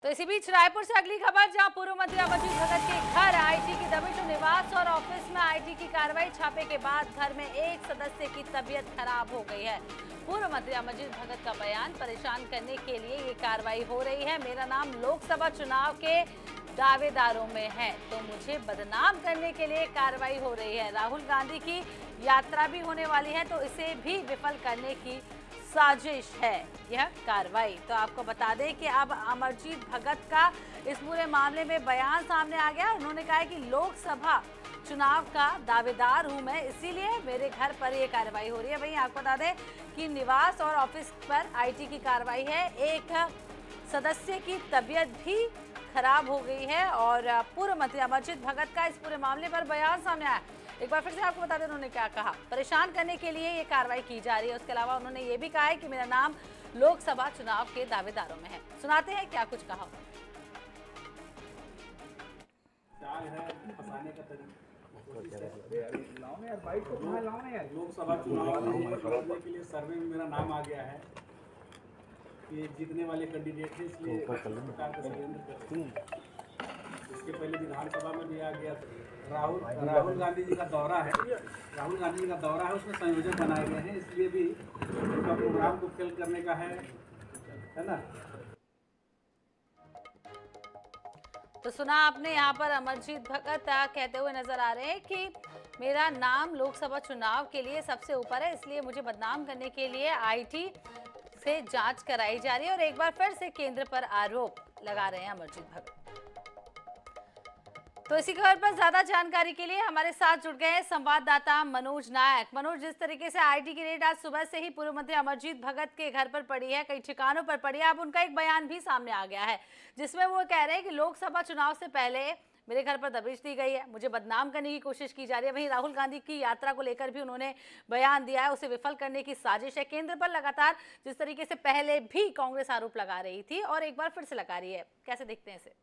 तो इसी बीच रायपुर से अगली खबर, जहां पूर्व मंत्री अमरजीत भगत के घर आईटी की दबिश, निवास और ऑफिस में आईटी की कार्रवाई। छापे के बाद घर में एक सदस्य की तबीयत खराब हो गई है। पूर्व मंत्री अमरजीत भगत का बयान, परेशान करने के लिए ये कार्रवाई हो रही है। मेरा नाम लोकसभा चुनाव के दावेदारों में है, तो मुझे बदनाम करने के लिए कार्रवाई हो रही है। राहुल गांधी की यात्रा भी होने वाली है, तो इसे भी विफल करने की साजिश है यह कार्रवाई। तो आपको बता दें कि अब अमरजीत भगत का इस पूरे मामले में बयान सामने आ गया। उन्होंने कहा है कि लोकसभा चुनाव का दावेदार हूं मैं, इसीलिए मेरे घर पर यह कार्रवाई हो रही है। वहीं आपको बता दें कि निवास और ऑफिस पर आईटी की कार्रवाई है। एक सदस्य की तबीयत भी खराब हो गई है और पूर्व मंत्री अमरजीत भगत का इस पूरे मामले पर बयान सामने आया। एक बार फिर से आपको बता दें उन्होंने क्या कहा। परेशान करने के लिए ये कार्रवाई की जा रही है। उसके अलावा उन्होंने ये भी कहा है कि मेरा नाम लोकसभा चुनाव के दावेदारों में है। सुनाते हैं क्या कुछ कहा। लोकसभा चुनाव के लिए सर्वे में मेरा नाम आ गया है कि जीतने वाले कैंडिडेट है, इसलिए सरकार का षड्यंत्र करते हैं। इसके पहले विधानसभा में भी आ गया। राहुल गांधी जी का दौरा है, उसमें संयोजक बनाए गए हैं, इसलिए भी उनका प्रोग्राम को फेल करने का है ना। तो सुना आपने, यहाँ पर अमरजीत भगत कहते हुए नजर आ रहे हैं कि मेरा नाम लोकसभा चुनाव के लिए सबसे ऊपर है, इसलिए मुझे बदनाम करने के लिए आईटी से जांच कराई जा रही है। और एक बार फिर से केंद्र पर आरोप लगा रहे हैं अमरजीत भगत। तो इसी खबर पर ज्यादा जानकारी के लिए हमारे साथ जुड़ गए हैं संवाददाता मनोज नायक। मनोज, जिस तरीके से आईटी की रेड आज सुबह से ही पूर्व मंत्री अमरजीत भगत के घर पर पड़ी है, कई ठिकानों पर पड़ी है, अब उनका एक बयान भी सामने आ गया है जिसमें वो कह रहे हैं कि लोकसभा चुनाव से पहले मेरे घर पर दबिश दी गई है, मुझे बदनाम करने की कोशिश की जा रही है। वहीं राहुल गांधी की यात्रा को लेकर भी उन्होंने बयान दिया है, उसे विफल करने की साजिश है। केंद्र पर लगातार जिस तरीके से पहले भी कांग्रेस आरोप लगा रही थी और एक बार फिर से लगा रही है, कैसे देखते हैं इसे?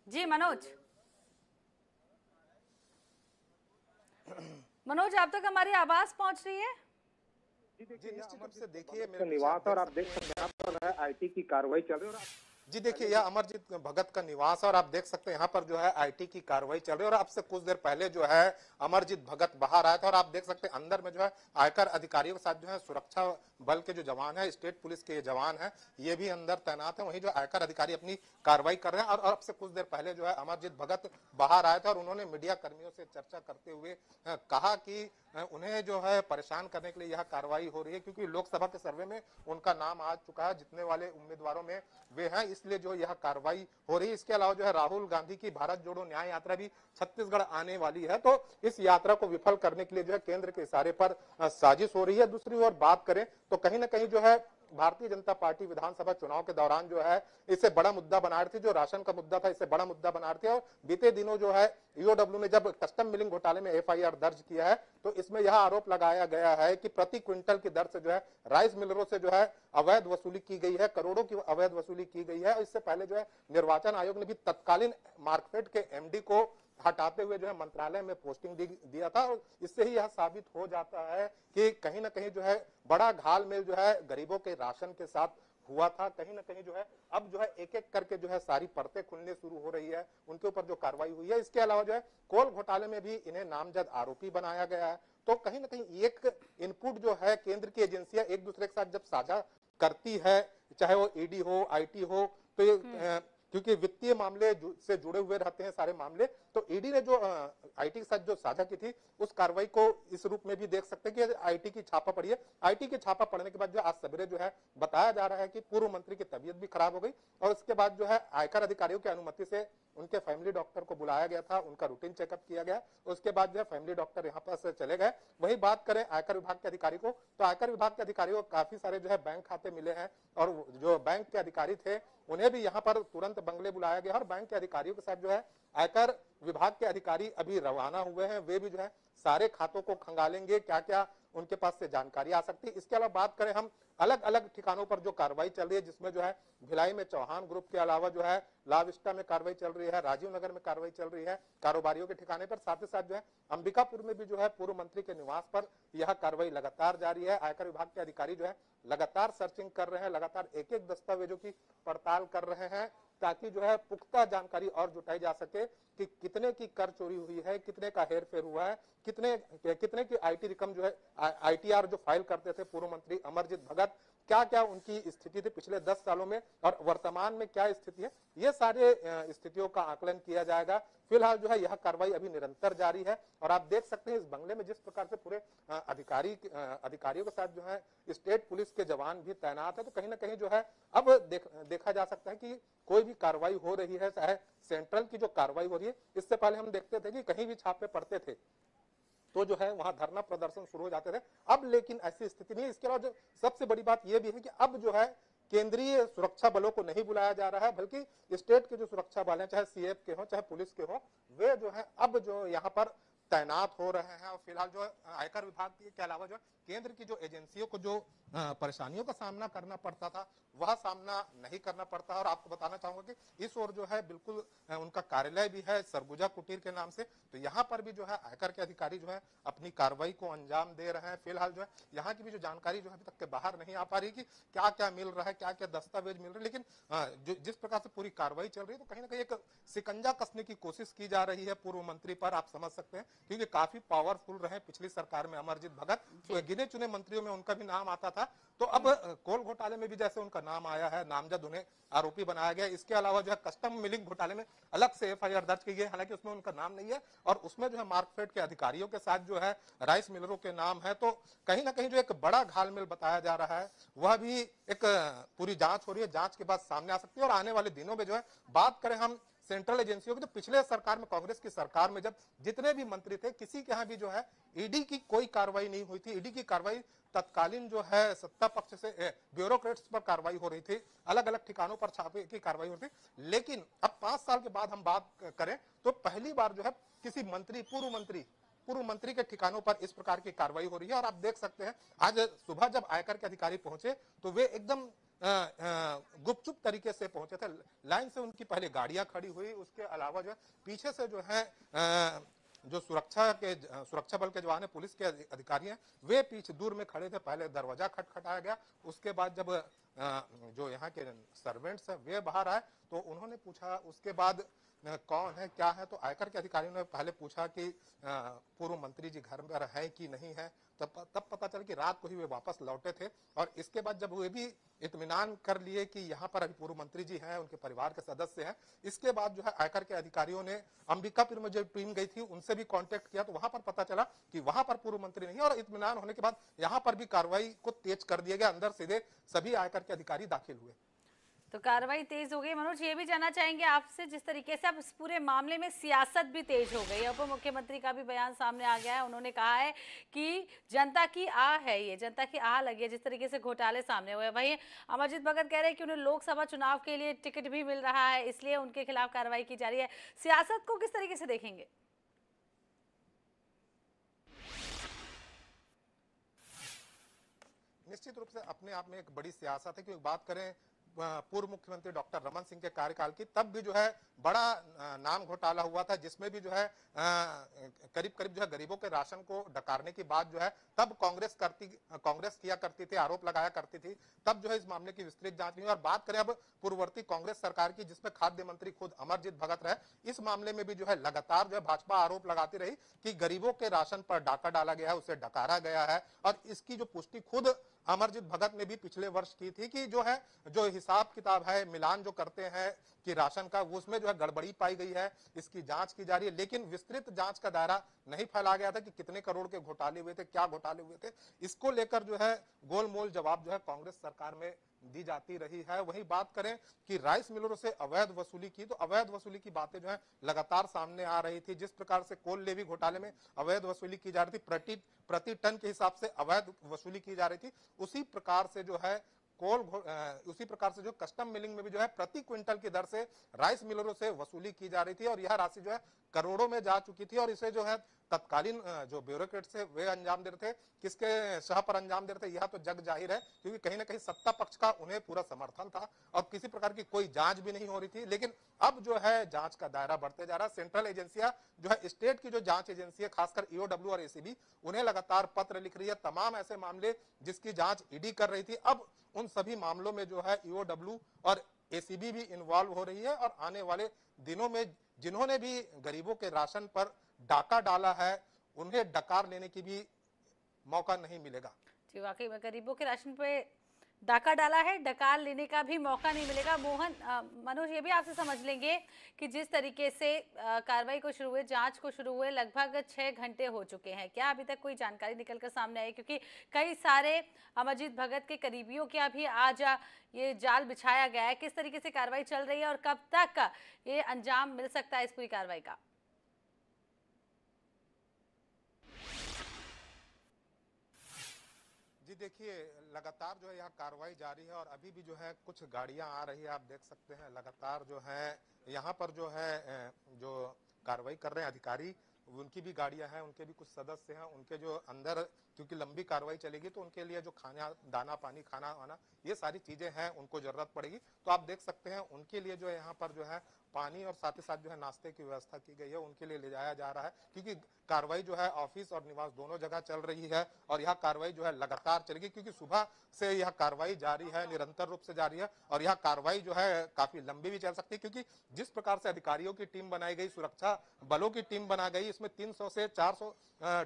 जी मनोज, आप तक हमारी आवाज पहुंच रही है? जी निश्चित रूप से देखिए मेरे निवास और आप देख सकते हैं यहाँ पर आईटी की कार्रवाई चल रही है। जी देखिए यह अमरजीत भगत का निवास और आप देख सकते हैं यहाँ पर जो है आईटी की कार्रवाई चल रही है। और अब से कुछ देर पहले जो है अमरजीत भगत बाहर आया था और आप देख सकते हैं अंदर में जो है आयकर अधिकारियों के साथ जो है सुरक्षा बल के जो जवान है, स्टेट पुलिस के जवान है, ये भी अंदर तैनात है। वहीं जो आयकर अधिकारी अपनी कार्रवाई कर रहे हैं। और अब से कुछ देर पहले जो है अमरजीत भगत बाहर आया था और उन्होंने मीडिया कर्मियों से चर्चा करते हुए कहा कि उन्हें जो है परेशान करने के लिए यह कार्रवाई हो रही है, क्योंकि लोकसभा के सर्वे में उनका नाम आ चुका है, जितने वाले उम्मीदवारों में वे हैं, इसलिए जो यह कार्रवाई हो रही है। इसके अलावा जो है राहुल गांधी की भारत जोड़ो न्याय यात्रा भी छत्तीसगढ़ आने वाली है, तो इस यात्रा को विफल करने के लिए जो है केंद्र के इशारे पर साजिश हो रही है। दूसरी ओर बात करें तो कहीं ना कहीं जो है भारतीय जनता पार्टी विधानसभा चुनाव के दौरान जो है इसे बड़ा मुद्दा बना रही थी, जो राशन का मुद्दा था इसे बड़ा मुद्दा बना रही थी। और बीते दिनों जो है ईओडब्ल्यू ने जब कस्टम मिलिंग घोटाले में एफआईआर दर्ज किया है, तो इसमें यह आरोप लगाया गया है कि प्रति क्विंटल की दर से जो है राइस मिलरों से जो है अवैध वसूली की गई है, करोड़ों की अवैध वसूली की गई है। इससे पहले जो है निर्वाचन आयोग ने भी तत्कालीन मार्कफेड के एमडी को हटाते हुए जो है मंत्रालय में पोस्टिंग दिया था। और इससे ही यह साबित हो जाता है कि कहीं ना कहीं जो है बड़ा घालमेल जो है गरीबों के राशन के साथ हुआ था। कहीं ना कहीं जो है अब जो है एक एक करके जो है सारी परतें खुलने शुरू हो रही है, उनके ऊपर जो कार्रवाई हुई है। इसके अलावा जो है कोल घोटाले में भी इन्हें नामजद आरोपी बनाया गया है। तो कहीं ना कहीं एक इनपुट जो है केंद्र की एजेंसियां एक दूसरे के साथ जब साझा करती है, चाहे वो ईडी हो, आईटी हो, तो ये क्योंकि वित्तीय मामले से जुड़े हुए रहते हैं सारे मामले, तो ईडी ने जो आईटी के साथ जो साझा की थी उस कार्रवाई को इस रूप में भी देख सकते हैं कि आईटी की छापा पड़ी है। आईटी की छापा पड़ने के बाद जो आज सवेरे जो है बताया जा रहा है कि पूर्व मंत्री की तबीयत भी खराब हो गई और उसके बाद जो है आयकर अधिकारियों की अनुमति से उनके फैमिली डॉक्टर को बुलाया गया था, उनका रूटीन चेकअप किया गया, उसके बाद जो है फैमिली डॉक्टर यहाँ पर से चले गए। वही बात करें आयकर विभाग के अधिकारी को, तो आयकर विभाग के अधिकारियों को काफी सारे जो है बैंक खाते मिले हैं और जो बैंक के अधिकारी थे उन्हें भी यहाँ पर तुरंत बंगले बुलाया गया। और बैंक के अधिकारियों के साथ जो है आयकर विभाग के अधिकारी अभी रवाना हुए हैं, वे भी जो है सारे खातों को खंगालेंगे, क्या क्या उनके पास से जानकारी आ सकती है। इसके अलावा बात करें हम अलग अलग ठिकानों पर जो कार्रवाई चल रही है, जिसमें जो है भिलाई में चौहान ग्रुप के अलावा जो है लाविस्टा में कार्रवाई चल रही है, राजीव नगर में कार्रवाई चल रही है कारोबारियों के ठिकाने पर, साथ ही साथ जो है अंबिकापुर में भी जो है पूर्व मंत्री के निवास पर यह कार्रवाई लगातार जारी है। आयकर विभाग के अधिकारी जो है लगातार सर्चिंग कर रहे हैं, लगातार एक एक दस्तावेजों की पड़ताल कर रहे हैं, ताकि जो है पुख्ता जानकारी और जुटाई जा सके कि कितने की कर चोरी हुई है, कितने का हेरफेर हुआ है, कितने की आईटी रकम जो है आईटीआर जो फाइल करते थे पूर्व मंत्री अमरजीत भगत, क्या क्या उनकी स्थिति थी पिछले 10 सालों में और वर्तमान में क्या स्थिति है, ये सारे स्थितियों का आकलन किया जाएगा। फिलहाल जो है यह कार्रवाई अभी निरंतर जारी है और आप देख सकते हैं इस बंगले में जिस प्रकार से पूरे अधिकारियों के साथ जो है स्टेट पुलिस के जवान भी तैनात है, तो कहीं ना कहीं जो है अब देखा जा सकता है कि कोई भी कार्रवाई हो रही है, चाहे सेंट्रल की जो कार्रवाई हो रही है, इससे पहले हम देखते थे कि कहीं भी छापे पड़ते थे तो जो है वहां धरना प्रदर्शन शुरू हो जाते थे, अब लेकिन ऐसी स्थिति नहीं है। इसके अलावा जो सबसे बड़ी बात यह भी है कि अब जो है केंद्रीय सुरक्षा बलों को नहीं बुलाया जा रहा है, बल्कि स्टेट के जो सुरक्षा बल हैं, चाहे सीएफ के हो चाहे पुलिस के हो, वे जो है अब जो यहाँ पर तैनात हो रहे हैं। और फिलहाल जो आयकर विभाग के अलावा जो केंद्र की जो एजेंसियों को जो परेशानियों का सामना करना पड़ता था वह सामना नहीं करना पड़ता। और आपको बताना चाहूंगा कि इस ओर जो है बिल्कुल उनका कार्यालय भी है सरगुजा कुटीर के नाम से, तो यहाँ पर भी जो है आयकर के अधिकारी जो है अपनी कार्रवाई को अंजाम दे रहे हैं। फिलहाल जो है यहाँ की भी जो जानकारी जो है अभी तक के बाहर नहीं आ पा रही कि क्या क्या मिल रहा है, क्या क्या दस्तावेज मिल रहे हैं, लेकिन जिस प्रकार से पूरी कार्रवाई चल रही है तो कहीं ना कहीं एक शिकंजा कसने की कोशिश की जा रही है पूर्व मंत्री पर, आप समझ सकते हैं, क्योंकि काफी पावरफुल रहे पिछली सरकार में अमरजीत भगत, तो गिने चुने मंत्रियों में उनका भी नाम आता था। तो अब कोल घोटाले में भी जैसे उनका नाम आया है, नामजद उन्हें आरोपी बनाया गया। इसके अलावा जो है कस्टम मिलिंग घोटाले में अलग से एफआईआर दर्ज की गई, हालांकि उसमें उनका नाम नहीं है और उसमें जो है मार्कफेड के अधिकारियों के साथ जो है राइस मिलरों के नाम है। तो कहीं ना कहीं जो एक बड़ा घालमेल बताया जा रहा है वह भी एक पूरी जांच हो रही है, जांच के बाद सामने आ सकती है। और आने वाले दिनों में जो है बात करें हम सेंट्रल एजेंसियों की, तो पिछले सरकार में कांग्रेस की सरकार में जब जितने भी मंत्री थे किसी के यहाँ भी जो है ईडी की कोई कार्रवाई नहीं हुई थी। ईडी की कार्रवाई तत्कालीन जो है सत्ता पक्ष से ब्यूरोक्रेट्स पर कार्रवाई हो रही थी, अलग अलग ठिकानों पर छापे की कार्रवाई हो रही थी। लेकिन अब 5 साल के बाद हम बात करें तो पहली बार जो है किसी पूर्व मंत्री के ठिकानों पर इस प्रकार की कार्रवाई हो रही है। और आप देख सकते हैं आज सुबह जब आयकर के अधिकारी पहुंचे तो वे एकदम गुपचुप तरीके से पहुंचे थे, लाइन से उनकी पहले गाड़ियां खड़ी हुई, उसके अलावा जो है पीछे से जो है जो सुरक्षा बल के जवान है, पुलिस के अधिकारी हैं, वे पीछे दूर में खड़े थे। पहले दरवाजा खटखटाया गया, उसके बाद जब जो यहाँ के सर्वेंट्स हैं वे बाहर आए तो उन्होंने पूछा उसके बाद कौन है क्या है, तो आयकर के अधिकारियों ने पहले पूछा कि पूर्व मंत्री जी घर में है कि नहीं है, तब पता चला कि रात को ही वे वापस लौटे थे। और इसके बाद जब वे भी इत्मीनान कर लिए कि यहाँ पर अभी पूर्व मंत्री जी हैं, उनके परिवार के सदस्य हैं, इसके बाद जो है आयकर के अधिकारियों ने अंबिकापुर में जो टीम गई थी उनसे भी कांटेक्ट किया, तो वहां पर पता चला कि वहां पर पूर्व मंत्री नहीं है। और इत्मीनान होने के बाद यहाँ पर भी कार्रवाई को तेज कर दिया गया, अंदर सीधे सभी आयकर के अधिकारी दाखिल हुए। तो कार्रवाई तेज हो गई। मनोज, ये भी जानना चाहेंगे आपसे, जिस तरीके से अब इस पूरे मामले में सियासत भी तेज हो गई है, उप मुख्यमंत्री का भी बयान सामने आ गया है, उन्होंने कहा है कि जनता की आह है, ये जनता की आह लगी है जिस तरीके से घोटाले सामने हुए। वहीं अमरजीत भगत कह रहे हैं कि उन्हें लोकसभा चुनाव के लिए टिकट भी मिल रहा है, इसलिए उनके खिलाफ कार्रवाई की जा रही है। सियासत को किस तरीके से देखेंगे? निश्चित रूप से अपने आप में एक बड़ी सियासत है, क्योंकि बात करें पूर्व मुख्यमंत्री डॉक्टर रमन सिंह के कार्यकाल की, तब भी जो है बड़ा नाम घोटाला हुआ था, जिसमें भी जो है करीब करीब जो है गरीबों के राशन को डकारने की बात जो है तब कांग्रेस किया करती थी, आरोप लगाया करती थी, तब जो है इस मामले की विस्तृत जांच नहीं हुई। और बात करें अब पूर्ववर्ती कांग्रेस सरकार की, जिसमें खाद्य मंत्री खुद अमरजीत भगत रहे, इस मामले में भी जो है लगातार जो है भाजपा आरोप लगाती रही कि गरीबों के राशन पर डाका डाला गया है, उसे डकारा गया है। और इसकी जो पुष्टि खुद अमरजीत भगत ने भी पिछले वर्ष की थी कि जो है जो हिसाब किताब है, मिलान जो करते हैं कि राशन का, उसमें जो है गड़बड़ी पाई गई है, इसकी जांच की जा रही है। लेकिन विस्तृत जांच का दायरा नहीं फैला गया था कि कितने करोड़ के घोटाले हुए थे, क्या घोटाले हुए थे। इसको लेकर जो है गोलमोल जवाब जो है कांग्रेस सरकार में दी जाती रही है। वहीं बात करें कि राइस मिलरों से अवैध वसूली की, तो अवैध वसूली की बातें जो है लगातार सामने आ रही थी। जिस प्रकार से कोल लेवी घोटाले में अवैध वसूली की जा रही थी, प्रति टन के हिसाब से अवैध वसूली की जा रही थी, उसी प्रकार से जो है उसी प्रकार से जो कस्टम मिलिंग में भी जो है प्रति क्विंटल की दर से राइस मिलरों से वसूली की जा रही थी। और यह राशि जो है करोड़ों में जा चुकी थी और इसे जो है तत्कालीन जो ब्यूरोक्रेट्स थे वे अंजाम दे रहे थे, किसके शाह पर अंजाम दे रहे थे, यह तो जग जाहिर है, क्योंकि कहीं ना कहीं सत्ता पक्ष का उन्हें पूरा समर्थन था और किसी प्रकार की कोई जांच भी नहीं हो रही थी। लेकिन अब जो है जांच का दायरा बढ़ते जा रहा है। सेंट्रल एजेंसियां जो है, स्टेट की जो जांच एजेंसी है, खासकर ईओडब्ल्यू और एसीबी, उन्हें लगातार पत्र लिख रही है। तमाम ऐसे मामले जिसकी जांच ईडी कर रही थी, अब उन सभी मामलों में जो है ईओडब्ल्यू और एसीबी भी इन्वॉल्व हो रही है और आने वाले दिनों में जिन्होंने भी गरीबों के राशन पर डाका डाला है, उन्हें डकार लेने की भी मौका नहीं मिलेगा। जी, वाकई में गरीबों के राशन पे डाका डाला है, डकार लेने का भी मौका नहीं मिलेगा। मोहन, मनोज, ये भी आपसे समझ लेंगे कि जिस तरीके से कार्रवाई को शुरू हुए, जांच को शुरू हुए लगभग 6 घंटे हो चुके हैं, क्या अभी तक कोई जानकारी निकलकर सामने आई? क्योंकि कई सारे अमरजीत भगत के करीबियों का भी आज ये जाल बिछाया गया है। किस तरीके से कार्रवाई चल रही है और कब तक ये अंजाम मिल सकता है इस पूरी कार्रवाई का? जी देखिए, लगातार जो है यहाँ कार्रवाई जारी है और अभी भी जो है कुछ गाड़ियां आ रही है, आप देख सकते हैं। लगातार जो है यहाँ पर जो है जो कार्रवाई कर रहे हैं अधिकारी, उनकी भी गाड़ियां हैं, उनके भी कुछ सदस्य हैं, उनके जो अंदर, क्योंकि लंबी कार्रवाई चलेगी तो उनके लिए जो खाना, दाना पानी, खाना वाना, ये सारी चीजें हैं, उनको जरूरत पड़ेगी। तो आप देख सकते हैं उनके लिए जो है यहाँ पर जो है पानी और साथ ही साथ जो है नाश्ते की व्यवस्था की गई है, उनके लिए ले जाया जा रहा है, क्योंकि कार्रवाई जो है ऑफिस और निवास दोनों जगह चल रही है और यह कार्रवाई जो है लगातार चलेगी, क्योंकि सुबह से यह कार्रवाई जारी है, निरंतर रूप से जारी है और यह कार्रवाई जो है काफी लंबी भी चल सकती है, क्योंकि जिस प्रकार से अधिकारियों की टीम बनाई गई, सुरक्षा बलों की टीम बना गई, इसमें 300 से 400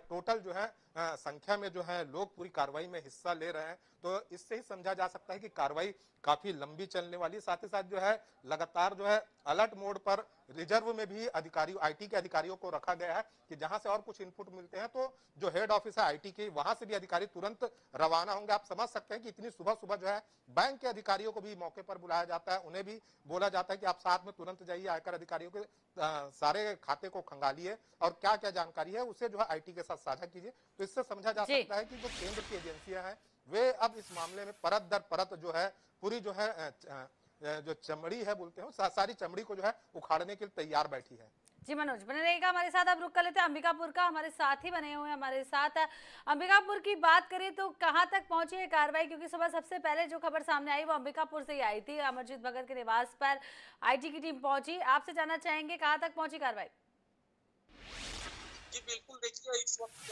टोटल जो है संख्या में जो है लोग पूरी कार्रवाई में हिस्सा ले रहे हैं। तो इससे ही समझा जा सकता है कि कार्रवाई काफी लंबी चलने वाली। साथ ही साथ जो है लगातार जो है अलर्ट मोड पर रिजर्व में भी अधिकारियों, आईटी के अधिकारियों को रखा गया है कि जहां से और कुछ इनपुट मिलते हैं तो जो हेड ऑफिस है आईटी के, वहां से भी अधिकारी तुरंत रवाना होंगे। आप समझ सकते हैं कि इतनी सुबह सुबह जो है बैंक के अधिकारियों को भी मौके पर बुलाया जाता है, उन्हें भी बोला जाता है कि आप साथ में तुरंत जाइए, आयकर अधिकारियों के सारे खाते को खंगालिए और क्या क्या जानकारी है उसे जो है आईटी के साथ साझा कीजिए। तो इससे समझा जा सकता है कि जो केंद्र की एजेंसियां हैं वे अब इस मामले में परत दर परत जो है पूरी जो है जो चमड़ी है बोलते हैं, सारी चमड़ी को जो है उखाड़ने के लिए तैयार बैठी है। जी मनोज, बने रहेगा हमारे साथ। अब रुक कर लेते हैं अंबिकापुर का, हमारे साथ ही बने हुए हैं हमारे साथ। अंबिकापुर की बात करें तो कहां तक पहुंची है कार्रवाई? क्योंकि सुबह सबसे पहले जो खबर सामने आई वो अंबिकापुर से ही आई थी। अमरजीत भगत के निवास पर आईटी की टीम पहुंची। आपसे जानना चाहेंगे कहां तक पहुंची कार्रवाई? जी बिल्कुल, देखिए इस वक्त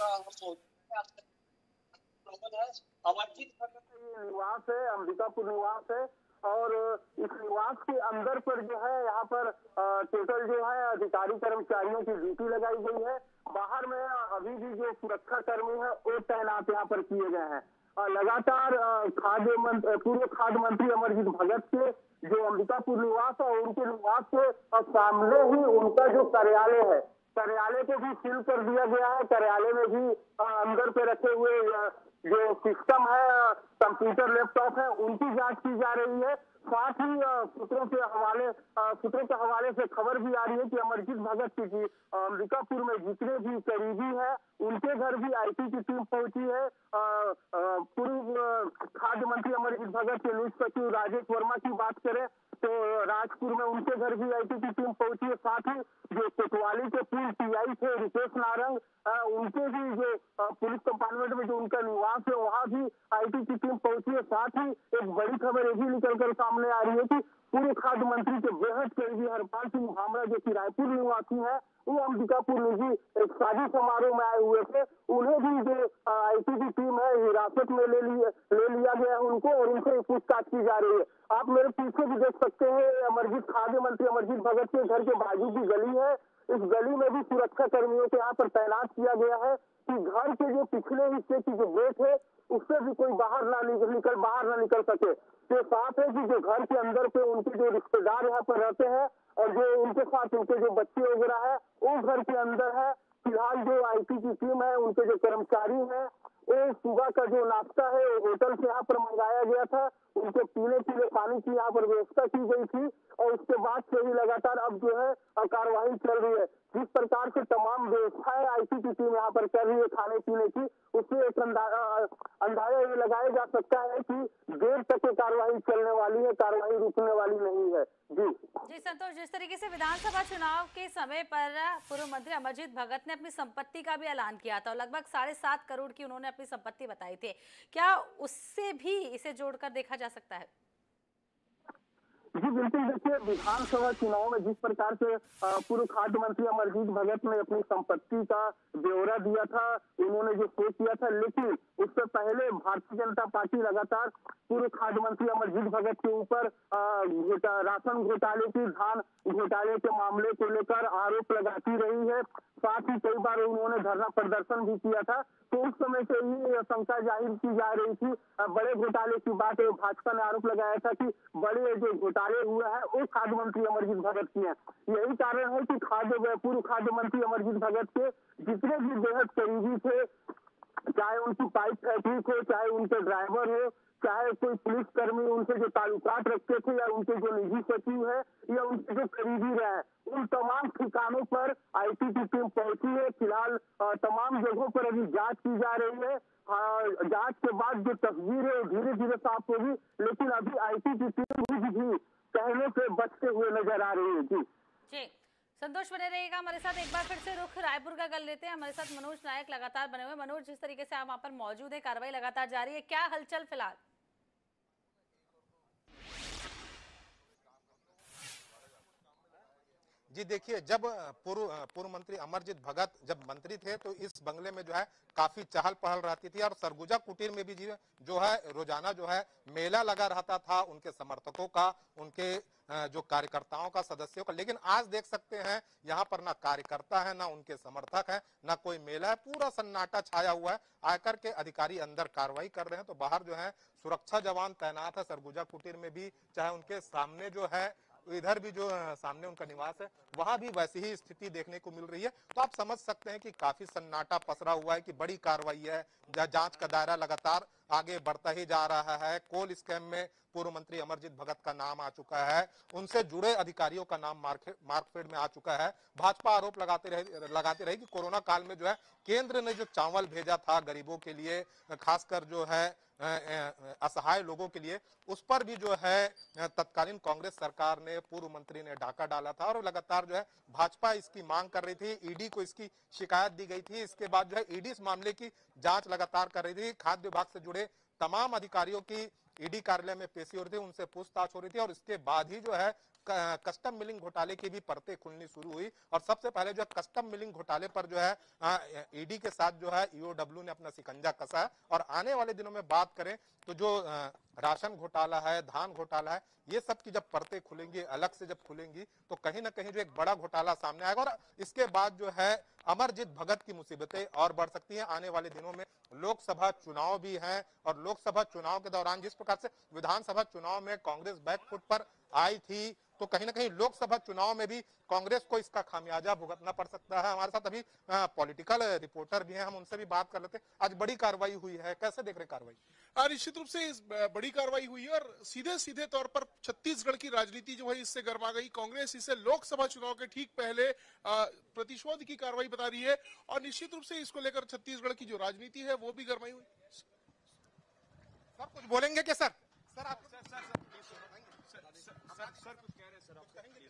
अमरजीत भगत निवास है, अंबिकापुर निवास है और इस निवास के अंदर पर जो है यहाँ पर टोटल जो है अधिकारी कर्मचारियों की ड्यूटी लगाई गई है। बाहर में अभी भी जो सुरक्षा कर्मी है वो तैनात यहाँ पर किए गए हैं। लगातार पूर्व खाद्य मंत्री अमरजीत भगत के जो अंबिकापुर निवास है, उनके निवास के सामने ही उनका जो कार्यालय है, कार्यालय को भी सील कर दिया गया है। कार्यालय में भी अंदर पे रखे हुए जो सिस्टम है, कंप्यूटर, लैपटॉप है, उनकी जांच की जा रही है। साथ ही सूत्रों के हवाले से खबर भी आ रही है कि अमरजीत भगत की अंबिकापुर में जितने भी करीबी है उनके घर भी आईटी की टीम पहुंची है। पूर्व खाद्य मंत्री अमरजीत भगत के निज सचिव राजेश वर्मा की बात करें तो राजपुर में उनके घर भी आईटी की टीम पहुंची है। साथ ही जो कोतवाली के पूर्व टीआई थे रितेश नारंग, उनके भी जो पुलिस कंपार्टमेंट में जो उनका निवास है वहां भी आईटी की टीम पहुंची है। साथ ही एक बड़ी खबर ये भी निकलकर सामने आ रही है कि पूर्व खाद्य मंत्री के बेहद करीबी हरपाल सिंह भामरा जो कि रायपुर निवासी है, वो अंबिकापुर निजी एक शादी समारोह में आए हुए थे, उन्हें भी जो आईटी की टीम है हिरासत में ले लिया गया है उनको और उनसे पूछताछ की जा रही है। आप मेरे पीछे भी देख सकते हैं, अमरजीत खाद्य मंत्री अमरजीत भगत के घर के बाजू की गली है। इस गली में भी सुरक्षा कर्मियों को यहाँ पर तैनात किया गया है कि घर के जो पिछले हिस्से की जो गेट है उससे भी कोई बाहर ना निकल सके। तो साथ है कि जो घर के अंदर पे उनके जो रिश्तेदार यहाँ पर रहते हैं और जो उनके साथ उनके जो बच्चे वगैरह है वो घर के अंदर है। फिलहाल जो आईटी की टीम है, उनके जो कर्मचारी हैं वो सुबह का जो नाश्ता है वो होटल से यहाँ पर मंगाया गया था, उनको पीने के लिए पानी की यहाँ पर व्यवस्था की गई थी और उसके बाद से ही लगातार अब जो है कार्यवाही चल रही है। जिस प्रकार से तमाम व्यवस्थाएं आईटी की टीम यहाँ पर कर रही है खाने पीने की, उससे एक अंदाजा ये लगाया जा सकता है कि देर तक ये कार्यवाही चलने वाली है, कार्यवाही रुकने वाली नहीं है। जी संतोष, जिस तरीके से विधानसभा चुनाव के समय पर पूर्व मंत्री अमरजीत भगत ने अपनी संपत्ति का भी ऐलान किया था और लगभग 7.5 करोड़ की उन्होंने अपनी संपत्ति बताई थी, क्या उससे भी इसे जोड़कर देखा जा सकता है? जी बिल्कुल, देखिए विधानसभा चुनाव में जिस प्रकार से पूर्व खाद्य मंत्री अमरजीत भगत ने अपनी संपत्ति का ब्यौरा दिया था, उन्होंने जो शो किया था, लेकिन उससे पहले भारतीय जनता पार्टी लगातार पूर्व खाद्य मंत्री अमरजीत भगत के ऊपर राशन घोटाले की, धान घोटाले के मामले को लेकर आरोप लगाती रही है। साथ ही कई बार उन्होंने धरना प्रदर्शन भी किया था, तो उस समय से ही शंका जाहिर की जा रही थी। बड़े घोटाले की बात भाजपा ने आरोप लगाया था कि बड़े जो घोटाले हुए हैं वो खाद्य मंत्री अमरजीत भगत की हैं। यही कारण है कि पूर्व खाद्य मंत्री अमरजीत भगत के जितने भी बेहद करीबी थे, चाहे उनकी पाइप फैक्ट्री हो, चाहे उनके ड्राइवर हो, चाहे कोई पुलिस कर्मी उनसे जो ताल्लुकात रखते थे, या उनके जो निजी सचिव है, या उनके जो करीबी रहे, उन तमाम ठिकानों पर आईटी की टीम पहुंची है। फिलहाल तमाम जगहों पर अभी जांच की जा रही है। जांच के बाद जो तस्वीर है धीरे धीरे साफ होगी, लेकिन अभी आईटी की टीम भी कहने से बचते हुए नजर आ रही है। जी संतोष, बने रहिएगा हमारे साथ। एक बार फिर से रुख रायपुर का कर लेते हैं, हमारे साथ मनोज नायक लगातार बने हुए। मनोज, जिस तरीके से आप वहां पर मौजूद है, कार्रवाई लगातार जारी है, क्या हलचल फिलहाल? जी देखिए, जब पूर्व मंत्री अमरजीत भगत जब मंत्री थे तो इस बंगले में जो है काफी चहल पहल रहती थी और सरगुजा कुटीर में भी जो है रोजाना जो है मेला लगा रहता था उनके समर्थकों का, उनके जो कार्यकर्ताओं का, सदस्यों का। लेकिन आज देख सकते हैं यहाँ पर ना कार्यकर्ता है, ना उनके समर्थक है, ना कोई मेला है, पूरा सन्नाटा छाया हुआ है। आयकर के अधिकारी अंदर कार्रवाई कर रहे हैं तो बाहर जो है सुरक्षा जवान तैनात है। सरगुजा कुटीर में भी, चाहे उनके सामने जो है, इधर भी जो सामने उनका निवास है, वहां भी वैसी ही स्थिति देखने को मिल रही है। तो आप समझ सकते हैं कि काफी सन्नाटा पसरा हुआ है कि बड़ी कार्रवाई है, जांच का दायरा लगातार आगे बढ़ता ही जा रहा है। कोल स्कैम में पूर्व मंत्री अमरजीत भगत का नाम आ चुका है, उनसे जुड़े अधिकारियों का नाम मार्कफेड में आ चुका है। भाजपा आरोप लगाती रही कि कोरोना काल में जो है केंद्र ने जो चावल भेजा था गरीबों के लिए, खासकर जो है असहाय लोगों के लिए, उस पर भी जो है तत्कालीन कांग्रेस सरकार ने, पूर्व मंत्री ने डाका डाला था और लगातार जो है भाजपा इसकी मांग कर रही थी। ईडी को इसकी शिकायत दी गई थी। इसके बाद जो है ईडी इस मामले की जांच लगातार कर रही थी। खाद्य विभाग से जुड़े तमाम अधिकारियों की ईडी कार्यालय में पेशी हो रही थी, उनसे पूछताछ हो रही थी और इसके बाद ही जो है कस्टम मिलिंग घोटाले की भी परतें खुलनी शुरू हुई। और सबसे पहले जो है कस्टम मिलिंग घोटाले पर जो है ईडी के साथ जो है ईओडब्ल्यू ने अपना शिकंजा कसा है। और आने वाले दिनों में बात करें तो जो राशन घोटाला है, धान घोटाला है, ये सब की जब परतें खुलेंगी, अलग से जब खुलेंगी, तो कहीं ना कहीं जो एक बड़ा घोटाला सामने आएगा। और इसके बाद जो है अमरजीत भगत की मुसीबतें और बढ़ सकती हैं। आने वाले दिनों में लोकसभा चुनाव भी हैं और लोकसभा चुनाव के दौरान जिस प्रकार से विधानसभा चुनाव में कांग्रेस बैकफुट पर आई थी, तो कहीं ना कहीं लोकसभा चुनाव में भी कांग्रेस को इसका खामियाजा भुगतना पड़ सकता है। हमारे साथ अभी पॉलिटिकल रिपोर्टर भी हैं, हम उनसे भी बात कर लेते हैं। आज बड़ी कार्रवाई हुई है, कैसे देख रहे कार्रवाई? निश्चित रूप से इस बड़ी कार्रवाई हुई है और सीधे सीधे तौर पर छत्तीसगढ़ की राजनीति जो है इससे गर्मा गई। कांग्रेस इसे लोकसभा चुनाव के ठीक पहले प्रतिशोध की कार्रवाई बता रही है और निश्चित रूप से इसको लेकर छत्तीसगढ़ की जो राजनीति है वो भी गर्माई हुई। सर कुछ बोलेंगे क्या? सर आप सर कुछ कह रहे हैं सर, आप कहेंगे?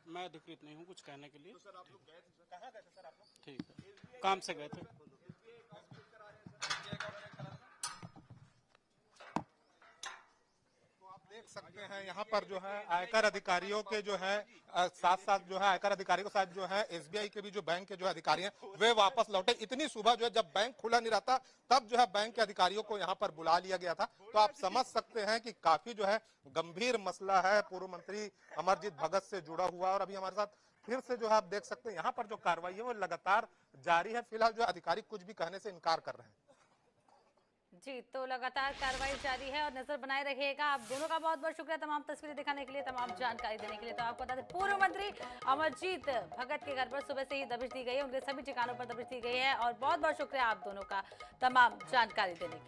मैं अधिकृत नहीं हूँ कुछ कहने के लिए। तो सर आप लोग गए थे, कहाँ गए थे सर आप लोग? ठीक है, काम से गए थे। देख सकते हैं यहाँ पर जो है आयकर अधिकारियों के जो है साथ साथ जो है आयकर अधिकारियों के साथ जो है एसबीआई के भी जो बैंक के जो अधिकारी हैं वे वापस लौटे। इतनी सुबह जो है जब बैंक खुला नहीं रहता तब जो है बैंक के अधिकारियों को यहाँ पर बुला लिया गया था। तो आप समझ सकते हैं कि काफी जो है गंभीर मसला है पूर्व मंत्री अमरजीत भगत से जुड़ा हुआ। और अभी हमारे साथ फिर से जो है आप देख सकते हैं यहाँ पर जो कार्रवाई है वो लगातार जारी है। फिलहाल जो अधिकारी कुछ भी कहने से इनकार कर रहे हैं। जी, तो लगातार कार्रवाई जारी है और नजर बनाए रखिएगा। आप दोनों का बहुत बहुत शुक्रिया तमाम तस्वीरें दिखाने के लिए, तमाम जानकारी देने के लिए। तो आपको बता दें, पूर्व मंत्री अमरजीत भगत के घर पर सुबह से ही दबिश दी गई है, उनके सभी ठिकानों पर दबिश दी गई है और बहुत बहुत शुक्रिया आप दोनों का तमाम जानकारी देने के लिए।